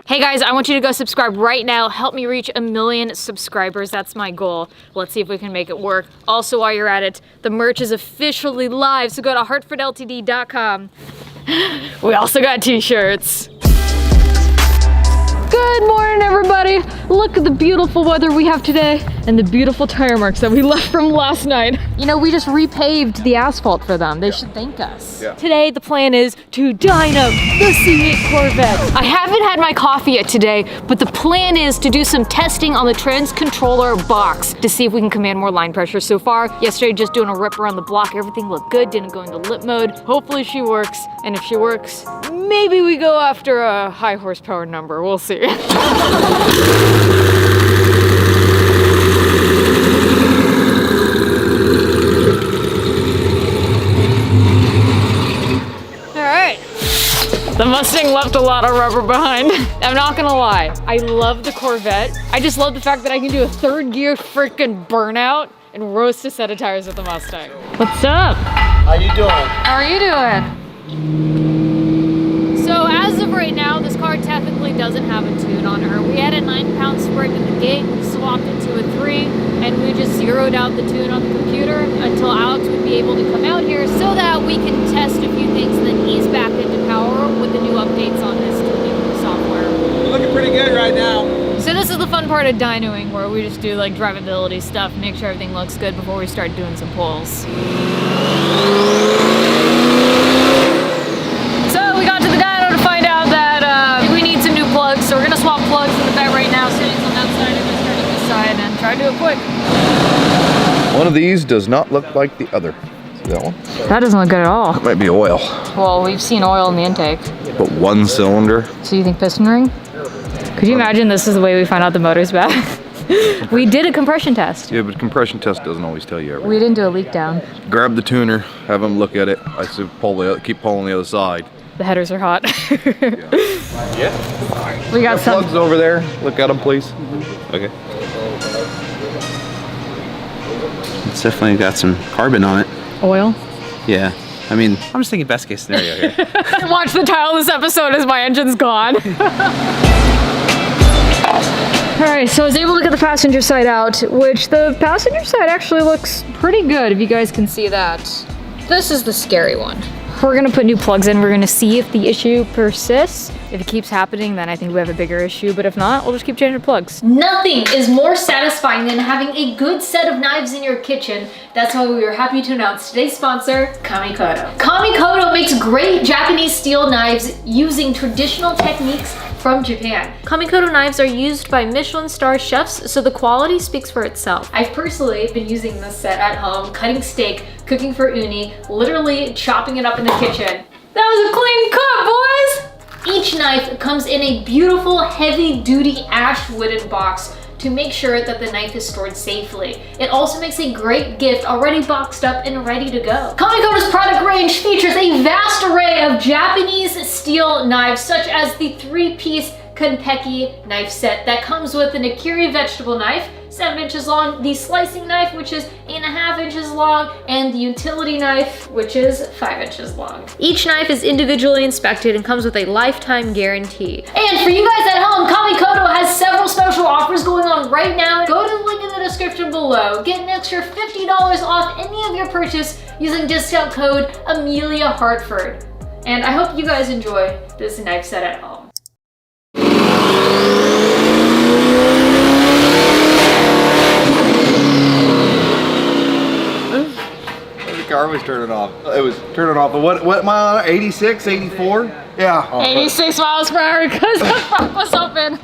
Hey guys, I want you to go subscribe right now. Help me reach 1 million subscribers. That's my goal. Let's see if we can make it work. Also, while you're at it, the merch is officially live, so go to hartfordltd.com. We also got t-shirts. Good morning, everybody. Look at the beautiful weather we have today and the beautiful tire marks that we left from last night. You know, we just repaved the asphalt for them. They should thank us. Yeah. Today, the plan is to dyno the C8 Corvette. I haven't had my coffee yet today, but the plan is to do some testing on the trans controller box to see if we can command more line pressure. So far, yesterday, just doing a rip around the block. Everything looked good, didn't go into lip mode. Hopefully she works, and if she works, maybe we go after a high horsepower number. We'll see. All right. The Mustang left a lot of rubber behind. I'm not gonna lie, I love the Corvette. I just love the fact that I can do a third gear freaking burnout and roast a set of tires with the Mustang. What's up? How you doing? How are you doing? So as of right now, this car technically doesn't have a tune on her. We had a 9-pound spring at the gate, we swapped it to a 3, and we just zeroed out the tune on the computer until Alex would be able to come out here so that we can test a few things and then ease back into power with the new updates on this tuning software. You're looking pretty good right now. So this is the fun part of dynoing, where we just do like drivability stuff, make sure everything looks good before we start doing some pulls. So we're gonna swap plugs in the back right now, sitting on that side and just turning this side and try to do it quick. One of these does not look like the other. See that one? That doesn't look good at all. That might be oil. Well, we've seen oil in the intake. But one cylinder. So you think piston ring? Could you imagine this is the way we find out the motor's bad? We did a compression test. Yeah, but compression test doesn't always tell you everything. We didn't do a leak down. Grab the tuner, have them look at it. I said keep pulling the other side. The headers are hot. Yeah. We got some plugs over there. Look at them, please. Okay. It's definitely got some carbon on it. oil. Yeah. I mean, I'm just thinking best case scenario here. Watch the title of this episode as my engine's gone. Alright, so I was able to get the passenger side out, which the passenger side actually looks pretty good, if you guys can see that. This is the scary one. We're gonna put new plugs in, we're gonna see if the issue persists. If it keeps happening, then I think we have a bigger issue, but if not, we'll just keep changing plugs. Nothing is more satisfying than having a good set of knives in your kitchen. That's why we are happy to announce today's sponsor, Kamikoto. Kamikoto makes great Japanese steel knives using traditional techniques from Japan. Kamikoto knives are used by Michelin star chefs, so the quality speaks for itself. I've personally been using this set at home, cutting steak, cooking for uni, literally chopping it up in the kitchen. That was a clean cut, boys! Each knife comes in a beautiful, heavy-duty ash wooden box to make sure that the knife is stored safely. It also makes a great gift already boxed up and ready to go. Kamikoto's product range features a vast array of Japanese steel knives, such as the 3-piece Kanpeki knife set that comes with an Akiri vegetable knife, 7 inches long, the slicing knife, which is 8.5 inches long, and the utility knife, which is 5 inches long. Each knife is individually inspected and comes with a lifetime guarantee. And for you guys at home, Kamikoto has several special offers going on right now. Go to the link in the description below. Get an extra $50 off any of your purchase using discount code EmeliaHartford. And I hope you guys enjoy this knife set at home. The car was turning off. It was turning off. What mile? 86, 84? Yeah. 86 miles per hour because the front was open.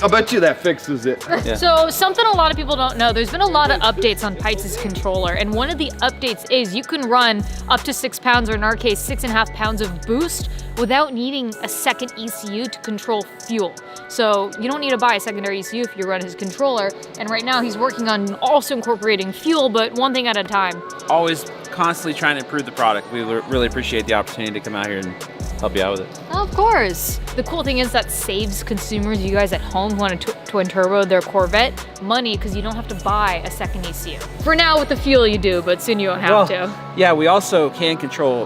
I'll bet you that fixes it. Yeah. So something a lot of people don't know, there's been a lot of updates on Pites' controller, and one of the updates is you can run up to 6 pounds, or in our case, 6.5 pounds of boost without needing a second ECU to control fuel. So you don't need to buy a secondary ECU if you run his controller, and right now he's working on also incorporating fuel, but one thing at a time. Always constantly trying to improve the product. We really appreciate the opportunity to come out here and help you out with it. Of course. The cool thing is that saves consumers, you guys at home who want a twin turbo their Corvette, money because you don't have to buy a second ECU. For now with the fuel you do, but soon you won't have to. Yeah, we also can control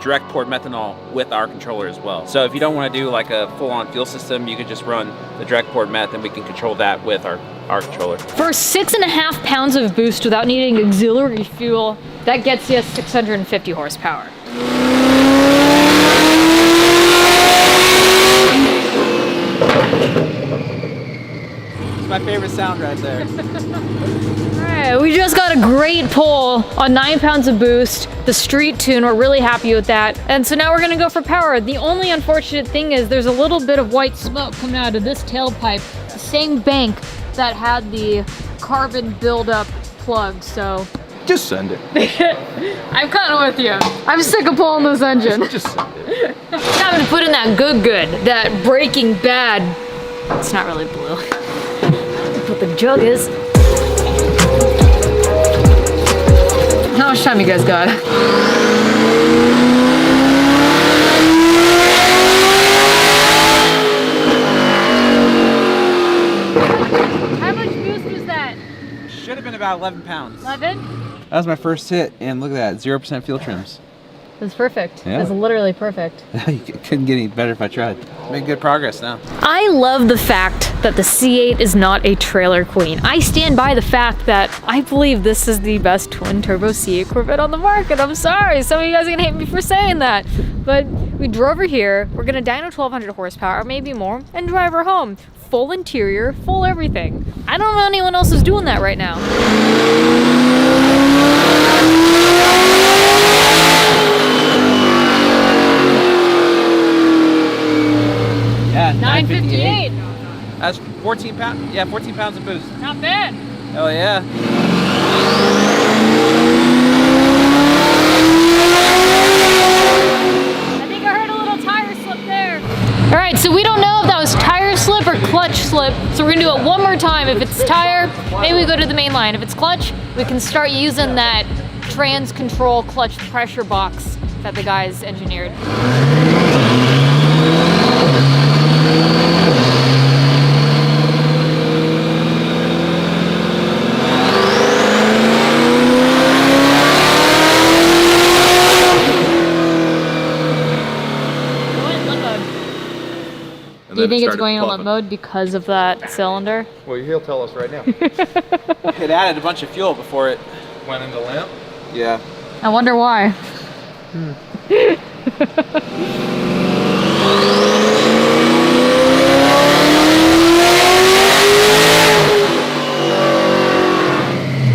direct port methanol with our controller as well. So if you don't want to do like a full-on fuel system, you could just run the direct port meth and we can control that with our controller. For 6.5 pounds of boost without needing auxiliary fuel, that gets you 650 horsepower. It's my favorite sound right there. Alright, we just got a great pull on 9 pounds of boost, the street tune, we're really happy with that. And so now we're gonna go for power. The only unfortunate thing is there's a little bit of white smoke coming out of this tailpipe, the same bank that had the carbon buildup plug, so. Just send it. I'm kind of with you. I'm sick of pulling this engine. Just send it. Having to put in that good, that Breaking Bad. It's not really blue. But the jug is. How much time you guys got? How much boost was that? Should have been about 11 pounds. 11? That was my first hit, and look at that, 0% fuel trims. That's perfect. Yeah. That's literally perfect. You couldn't get any better if I tried. Made good progress now. I love the fact that the C8 is not a trailer queen. I stand by the fact that I believe this is the best twin turbo C8 Corvette on the market. I'm sorry, some of you guys are gonna hate me for saying that. But we drove her here, we're gonna dyno 1200 horsepower, maybe more, and drive her home. Full interior, full everything. I don't know anyone else who's doing that right now. Yeah, 958. That's 14 pounds. Yeah, 14 pounds of boost. Not bad. Hell yeah. I think I heard a little tire slip there. All right, so we don't know if that was tire slip or clutch slip, so we're gonna do it one more time. If it's tire, maybe we go to the main line. If it's clutch, we can start using that trans control clutch pressure box that the guys engineered. Do you think it's going on limp mode because of that cylinder? Well, he'll tell us right now. It added a bunch of fuel before it Went into lamp. Yeah. I wonder why. You're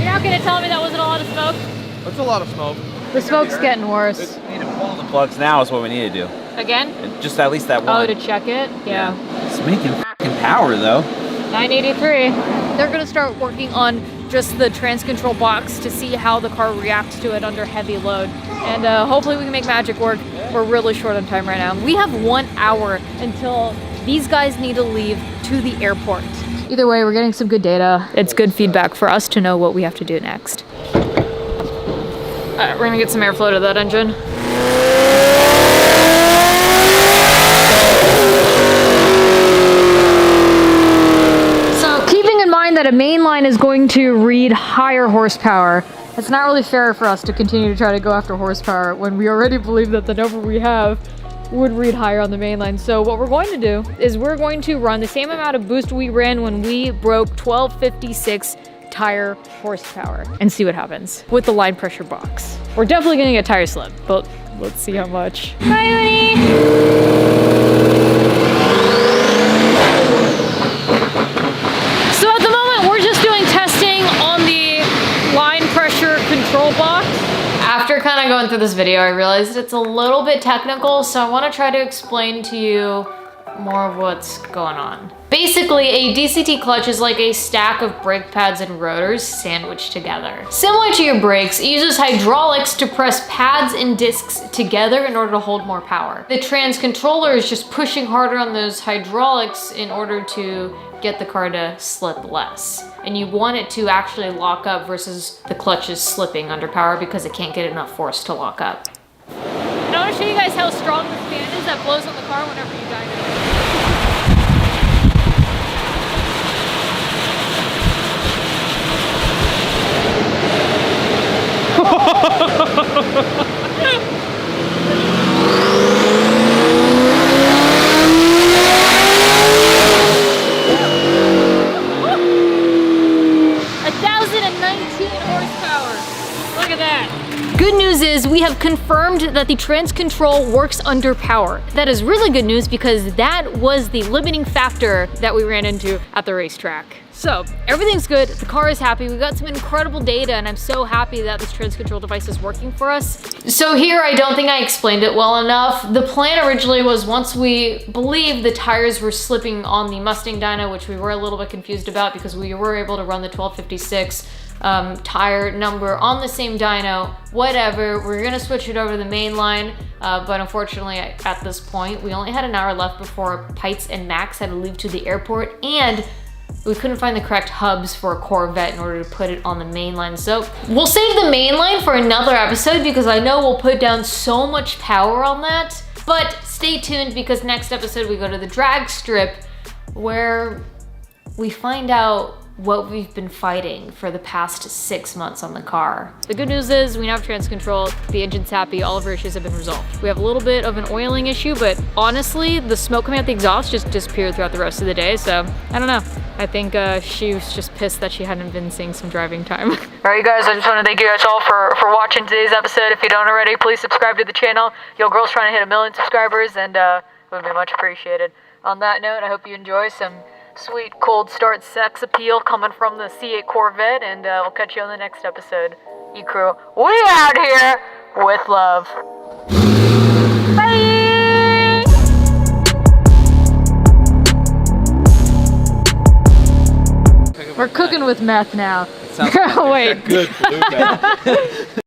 not gonna tell me that wasn't a lot of smoke? That's a lot of smoke. The smoke's getting worse. We need to pull the plugs now is what we need to do. Again? And just at least that one. Oh, to check it? Yeah. It's making f***ing power though. 983. They're gonna start working on just the trans control box to see how the car reacts to it under heavy load. And hopefully we can make magic work. We're really short on time right now. We have 1 hour until these guys need to leave to the airport. Either way, we're getting some good data. It's good feedback for us to know what we have to do next. All right, we're gonna get some airflow to that engine. That a main line is going to read higher horsepower. It's not really fair for us to continue to try to go after horsepower when we already believe that the number we have would read higher on the main line. So what we're going to do is we're going to run the same amount of boost we ran when we broke 1256 tire horsepower and see what happens with the line pressure box. We're definitely gonna get tire slip, but let's see how much. Bye, honey. After kind of going through this video, I realized it's a little bit technical, so I want to try to explain to you more of what's going on. Basically, a DCT clutch is like a stack of brake pads and rotors sandwiched together. Similar to your brakes, it uses hydraulics to press pads and discs together in order to hold more power. The trans controller is just pushing harder on those hydraulics in order to get the car to slip less. And you want it to actually lock up versus the clutch is slipping under power because it can't get enough force to lock up. And I want to show you guys how strong this fan is that blows on the car whenever you dyno. Look at that. Good news is we have confirmed that the trans control works under power. That is really good news because that was the limiting factor that we ran into at the racetrack. So everything's good, the car is happy, we got some incredible data, and I'm so happy that this trans control device is working for us. So here, I don't think I explained it well enough. The plan originally was once we believed the tires were slipping on the Mustang dyno, which we were a little bit confused about because we were able to run the 1256 tire number on the same dyno, whatever, we're gonna switch it over to the main line, but unfortunately at this point, we only had an hour left before Pites and Max had to leave to the airport, and we couldn't find the correct hubs for a Corvette in order to put it on the main line. So we'll save the main line for another episode because I know we'll put down so much power on that, but stay tuned because next episode we go to the drag strip where we find out what we've been fighting for the past 6 months on the car. The good news is we now have trans control, the engine's happy, all of our issues have been resolved. We have a little bit of an oiling issue, but honestly, the smoke coming out the exhaust just disappeared throughout the rest of the day, so I don't know. I think she was just pissed that she hadn't been seeing some driving time. All right, you guys, I just want to thank you guys all for watching today's episode. If you don't already, please subscribe to the channel. Yo, girl's trying to hit 1 million subscribers, and it would be much appreciated. On that note, I hope you enjoy some sweet cold start sex appeal coming from the C8 Corvette, and we'll catch you on the next episode. E-Crew, we out here with love. Bye! We're cooking with meth now. Sounds like Wait. Good blue man.